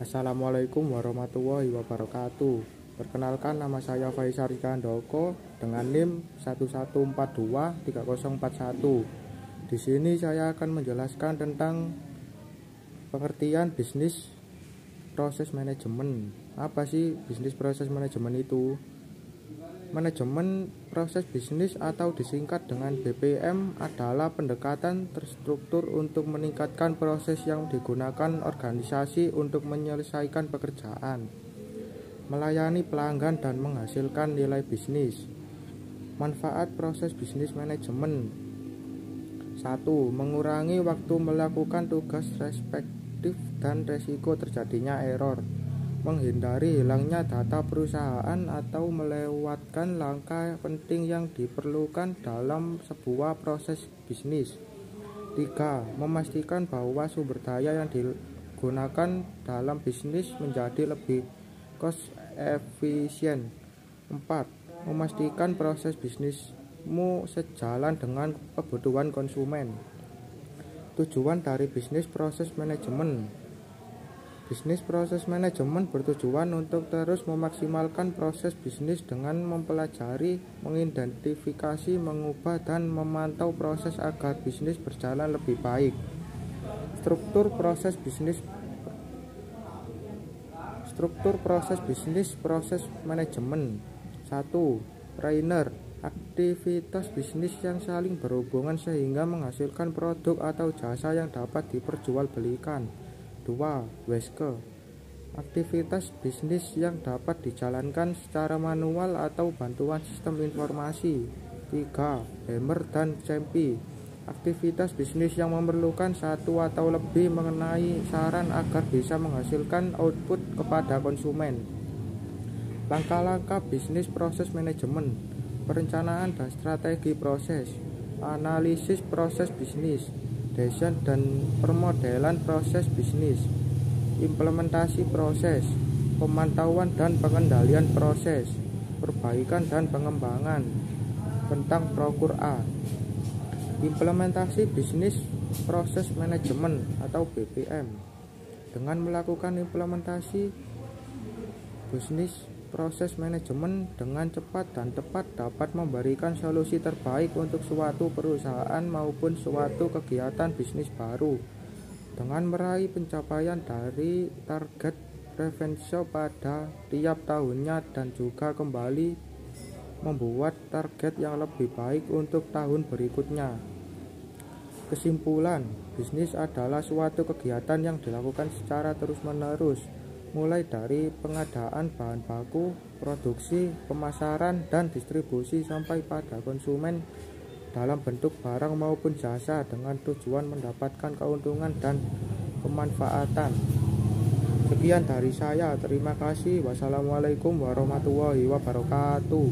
Assalamualaikum warahmatullahi wabarakatuh. Perkenalkan, nama saya Faisal Rikandoko dengan NIM 11423041. Di sini saya akan menjelaskan tentang pengertian bisnis proses manajemen. Apa sih bisnis proses manajemen itu? Manajemen proses bisnis atau disingkat dengan BPM adalah pendekatan terstruktur untuk meningkatkan proses yang digunakan organisasi untuk menyelesaikan pekerjaan, melayani pelanggan dan menghasilkan nilai bisnis. Manfaat proses bisnis manajemen: 1. Mengurangi waktu melakukan tugas respektif dan resiko terjadinya error. Menghindari hilangnya data perusahaan atau melewatkan langkah penting yang diperlukan dalam sebuah proses bisnis. 3. Memastikan bahwa sumber daya yang digunakan dalam bisnis menjadi lebih cost efisien. 4. Memastikan proses bisnismu sejalan dengan kebutuhan konsumen. Tujuan dari bisnis proses manajemen: bisnis proses manajemen bertujuan untuk terus memaksimalkan proses bisnis dengan mempelajari, mengidentifikasi, mengubah, dan memantau proses agar bisnis berjalan lebih baik. Struktur proses bisnis proses manajemen. 1. Trainer, aktivitas bisnis yang saling berhubungan sehingga menghasilkan produk atau jasa yang dapat diperjualbelikan. 2. Weske, aktivitas bisnis yang dapat dijalankan secara manual atau bantuan sistem informasi. 3. Hammer dan Cempi, aktivitas bisnis yang memerlukan satu atau lebih mengenai saran agar bisa menghasilkan output kepada konsumen. Langkah-langkah bisnis proses manajemen: perencanaan dan strategi proses, analisis proses bisnis, desain dan permodelan proses bisnis, implementasi proses, pemantauan dan pengendalian proses, perbaikan dan pengembangan. Tentang Prokur A. Implementasi bisnis proses manajemen atau BPM. Dengan melakukan implementasi bisnis proses manajemen dengan cepat dan tepat dapat memberikan solusi terbaik untuk suatu perusahaan maupun suatu kegiatan bisnis baru, dengan meraih pencapaian dari target revenue pada tiap tahunnya dan juga kembali membuat target yang lebih baik untuk tahun berikutnya. Kesimpulan: bisnis adalah suatu kegiatan yang dilakukan secara terus-menerus, mulai dari pengadaan bahan baku, produksi, pemasaran, dan distribusi sampai pada konsumen dalam bentuk barang maupun jasa dengan tujuan mendapatkan keuntungan dan kemanfaatan. Sekian dari saya, terima kasih. Wassalamualaikum warahmatullahi wabarakatuh.